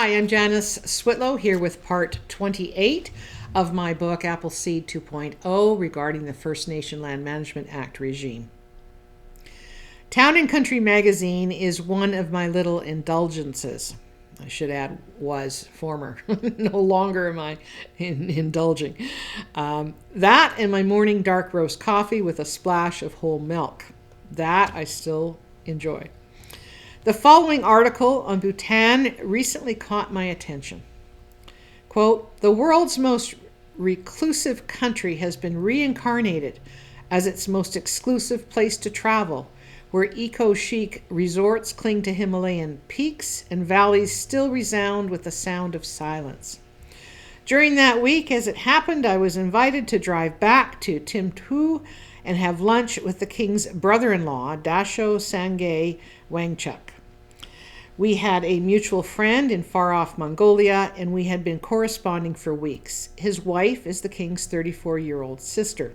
Hi, I'm Janice Switlo here with part 28 of my book Cede 2.0 regarding the First Nation Land Management Act regime. Town and Country magazine is one of my little indulgences. I should add was former. No longer am I indulging. That and my morning dark roast coffee with a splash of whole milk. That I still enjoy. The following article on Bhutan recently caught my attention. Quote, "The world's most reclusive country has been reincarnated as its most exclusive place to travel, where eco-chic resorts cling to Himalayan peaks and valleys still resound with the sound of silence. During that week, as it happened, I was invited to drive back to Thimphu and have lunch with the king's brother-in-law, Dasho Sangay Wangchuk. We had a mutual friend in far-off Mongolia, and we had been corresponding for weeks. His wife is the king's 34-year-old sister.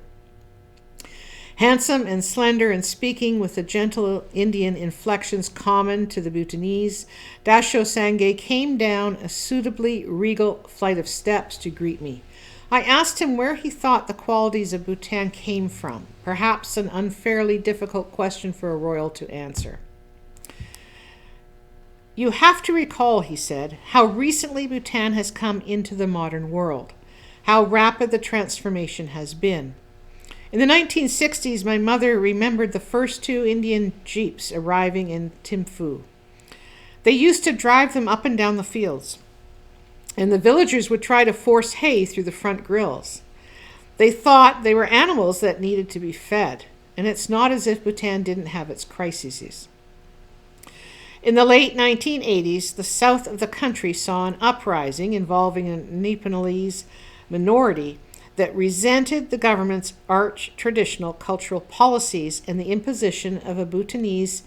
Handsome and slender and speaking with the gentle Indian inflections common to the Bhutanese, Dasho Sangay came down a suitably regal flight of steps to greet me. I asked him where he thought the qualities of Bhutan came from, perhaps an unfairly difficult question for a royal to answer. You have to recall, he said, how recently Bhutan has come into the modern world, how rapid the transformation has been. In the 1960s, my mother remembered the first 2 Indian jeeps arriving in Thimphu. They used to drive them up and down the fields, and the villagers would try to force hay through the front grills. They thought they were animals that needed to be fed, and it's not as if Bhutan didn't have its crises. In the late 1980s, the south of the country saw an uprising involving a Nepalese minority that resented the government's arch-traditional cultural policies and the imposition of a Bhutanese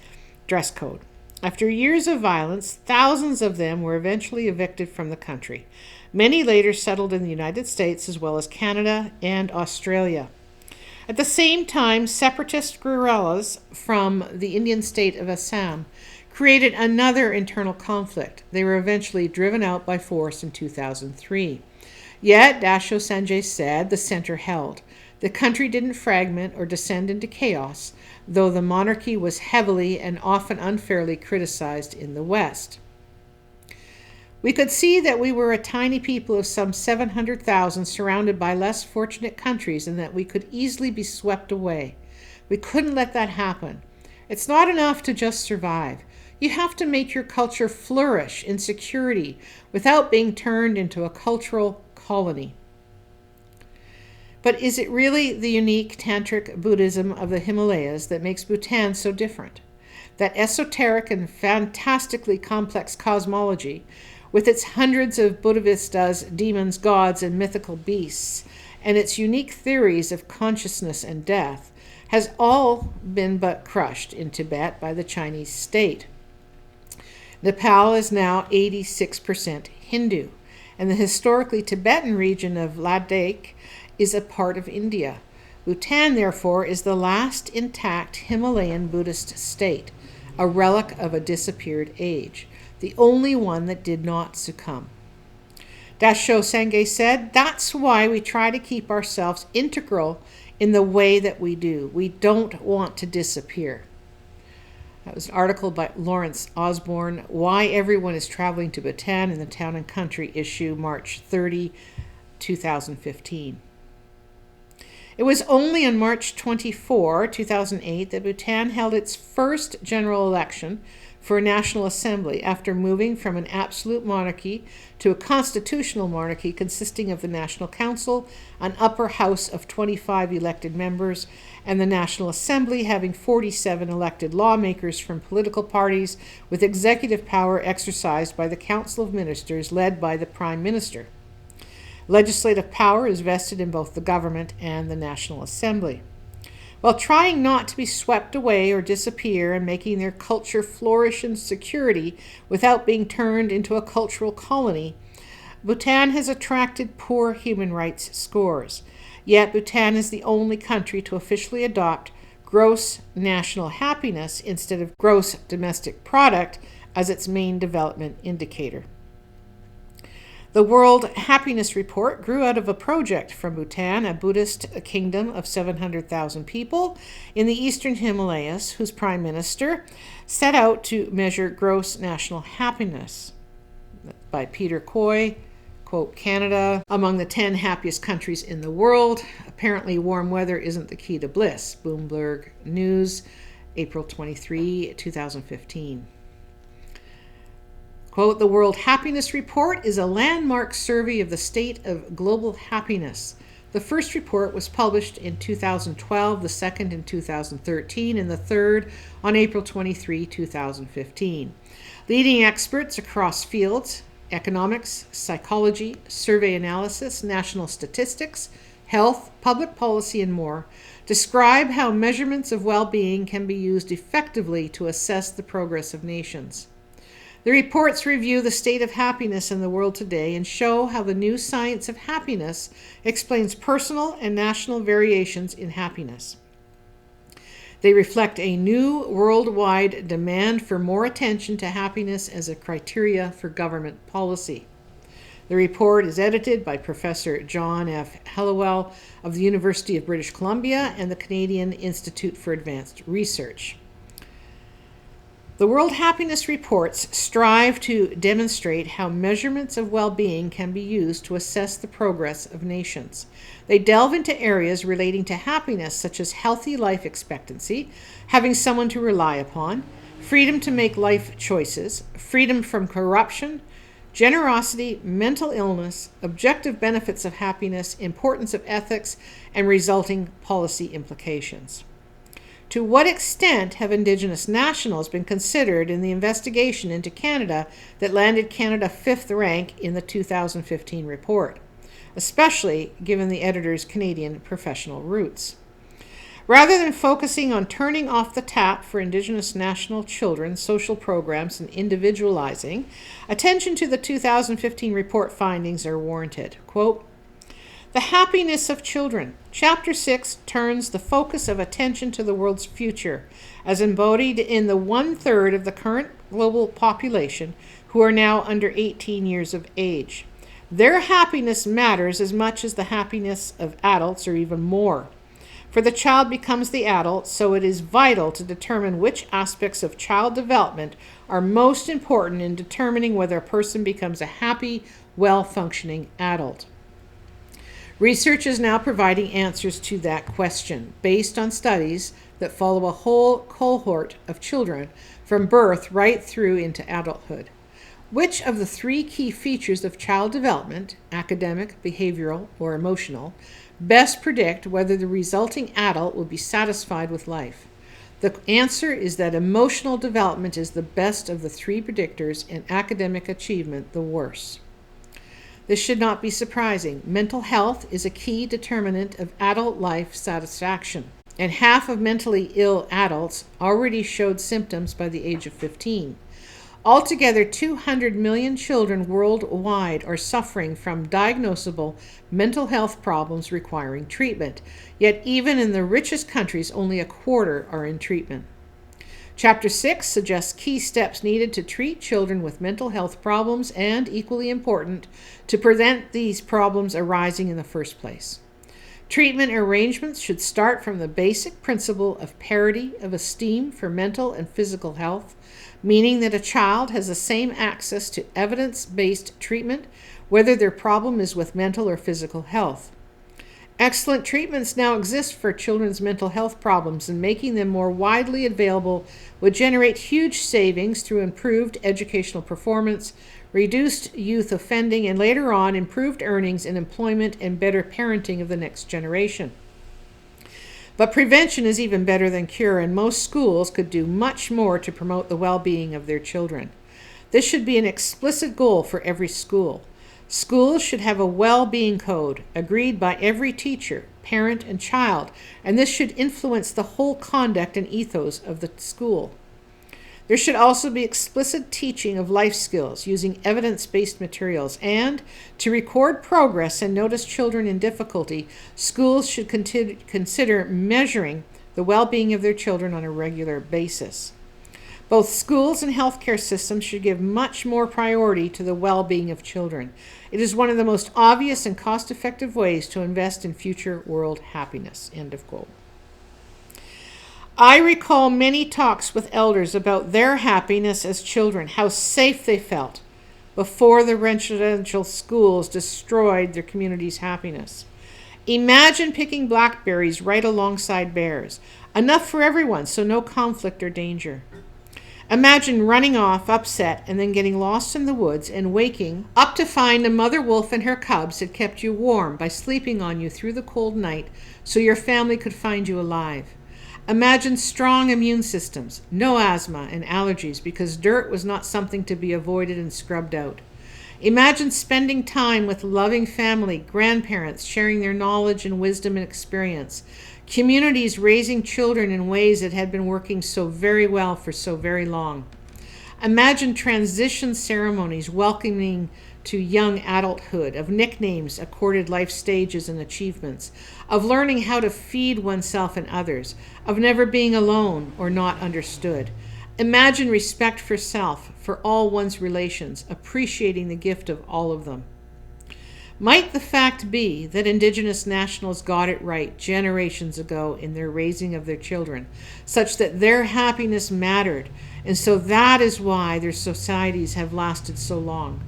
dress code. After years of violence, thousands of them were eventually evicted from the country. Many later settled in the United States as well as Canada and Australia. At the same time, separatist guerrillas from the Indian state of Assam created another internal conflict. They were eventually driven out by force in 2003. Yet, Dasho Sangay said, the center held. The country didn't fragment or descend into chaos, though the monarchy was heavily and often unfairly criticized in the West. We could see that we were a tiny people of some 700,000 surrounded by less fortunate countries and that we could easily be swept away. We couldn't let that happen. It's not enough to just survive. You have to make your culture flourish in security without being turned into a cultural colony. But is it really the unique tantric Buddhism of the Himalayas that makes Bhutan so different? That esoteric and fantastically complex cosmology, with its hundreds of Buddhistas, demons, gods, and mythical beasts, and its unique theories of consciousness and death, has all been but crushed in Tibet by the Chinese state. Nepal is now 86% Hindu, and the historically Tibetan region of Ladakh is a part of India. Bhutan, therefore, is the last intact Himalayan Buddhist state, a relic of a disappeared age, the only one that did not succumb. Dasho Sangay said, that's why we try to keep ourselves integral in the way that we do. We don't want to disappear. That was an article by Lawrence Osborne, Why Everyone is Traveling to Bhutan in the Town and Country issue, March 30, 2015. It was only on March 24, 2008, that Bhutan held its first general election for a national assembly after moving from an absolute monarchy to a constitutional monarchy consisting of the National Council, an upper house of 25 elected members, and the National Assembly having 47 elected lawmakers from political parties with executive power exercised by the Council of Ministers led by the Prime Minister. Legislative power is vested in both the government and the National Assembly. While trying not to be swept away or disappear and making their culture flourish in security without being turned into a cultural colony, Bhutan has attracted poor human rights scores. Yet Bhutan is the only country to officially adopt gross national happiness instead of gross domestic product as its main development indicator. The World Happiness Report grew out of a project from Bhutan, a Buddhist kingdom of 700,000 people in the eastern Himalayas, whose prime minister set out to measure gross national happiness. By Peter Coy, quote, Canada, among the 10 happiest countries in the world. Apparently warm weather isn't the key to bliss. Bloomberg News, April 23, 2015. Quote, the World Happiness Report is a landmark survey of the state of global happiness. The first report was published in 2012, the second in 2013, and the third on April 23, 2015. Leading experts across fields, economics, psychology, survey analysis, national statistics, health, public policy, and more, describe how measurements of well-being can be used effectively to assess the progress of nations. The reports review the state of happiness in the world today and show how the new science of happiness explains personal and national variations in happiness. They reflect a new worldwide demand for more attention to happiness as a criteria for government policy. The report is edited by Professor John F. Hallowell of the University of British Columbia and the Canadian Institute for Advanced Research. The World Happiness Reports strive to demonstrate how measurements of well-being can be used to assess the progress of nations. They delve into areas relating to happiness, such as healthy life expectancy, having someone to rely upon, freedom to make life choices, freedom from corruption, generosity, mental illness, objective benefits of happiness, importance of ethics, and resulting policy implications. To what extent have Indigenous nationals been considered in the investigation into Canada that landed Canada 5th rank in the 2015 report, especially given the editor's Canadian professional roots? Rather than focusing on turning off the tap for Indigenous national children, social programs, and individualizing, attention to the 2015 report findings are warranted. Quote, the happiness of children. Chapter 6 turns the focus of attention to the world's future, as embodied in the 1/3 of the current global population who are now under 18 years of age. Their happiness matters as much as the happiness of adults, or even more. For the child becomes the adult, so it is vital to determine which aspects of child development are most important in determining whether a person becomes a happy, well-functioning adult. Research is now providing answers to that question based on studies that follow a whole cohort of children from birth right through into adulthood. Which of the 3 key features of child development, academic, behavioral, or emotional, best predict whether the resulting adult will be satisfied with life? The answer is that emotional development is the best of the 3 predictors and academic achievement the worst. This should not be surprising. Mental health is a key determinant of adult life satisfaction, and half of mentally ill adults already showed symptoms by the age of 15. Altogether, 200 million children worldwide are suffering from diagnosable mental health problems requiring treatment, yet even in the richest countries, only a quarter are in treatment. Chapter 6 suggests key steps needed to treat children with mental health problems and, equally important, to prevent these problems arising in the first place. Treatment arrangements should start from the basic principle of parity of esteem for mental and physical health, meaning that a child has the same access to evidence-based treatment, whether their problem is with mental or physical health. Excellent treatments now exist for children's mental health problems, and making them more widely available would generate huge savings through improved educational performance, reduced youth offending, and later on improved earnings and employment and better parenting of the next generation. But prevention is even better than cure, and most schools could do much more to promote the well-being of their children. This should be an explicit goal for every school. Schools should have a well-being code agreed by every teacher, parent, and child, and this should influence the whole conduct and ethos of the school. There should also be explicit teaching of life skills using evidence-based materials, and to record progress and notice children in difficulty, schools should consider measuring the well-being of their children on a regular basis. Both schools and healthcare systems should give much more priority to the well-being of children. It is one of the most obvious and cost-effective ways to invest in future world happiness." End of quote. I recall many talks with elders about their happiness as children, how safe they felt before the residential schools destroyed their community's happiness. Imagine picking blackberries right alongside bears, enough for everyone, so no conflict or danger. Imagine running off upset and then getting lost in the woods and waking up to find a mother wolf and her cubs had kept you warm by sleeping on you through the cold night so your family could find you alive. Imagine strong immune systems, no asthma and allergies because dirt was not something to be avoided and scrubbed out. Imagine spending time with loving family, grandparents sharing their knowledge and wisdom and experience, communities raising children in ways that had been working so very well for so very long. Imagine transition ceremonies welcoming to young adulthood, of nicknames accorded life stages and achievements, of learning how to feed oneself and others, of never being alone or not understood. Imagine respect for self, for all one's relations, appreciating the gift of all of them. Might the fact be that Indigenous nationals got it right generations ago in their raising of their children, such that their happiness mattered, and so that is why their societies have lasted so long?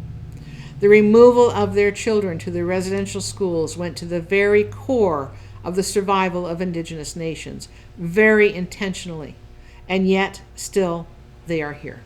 The removal of their children to the residential schools went to the very core of the survival of Indigenous nations, very intentionally, and yet still they are here.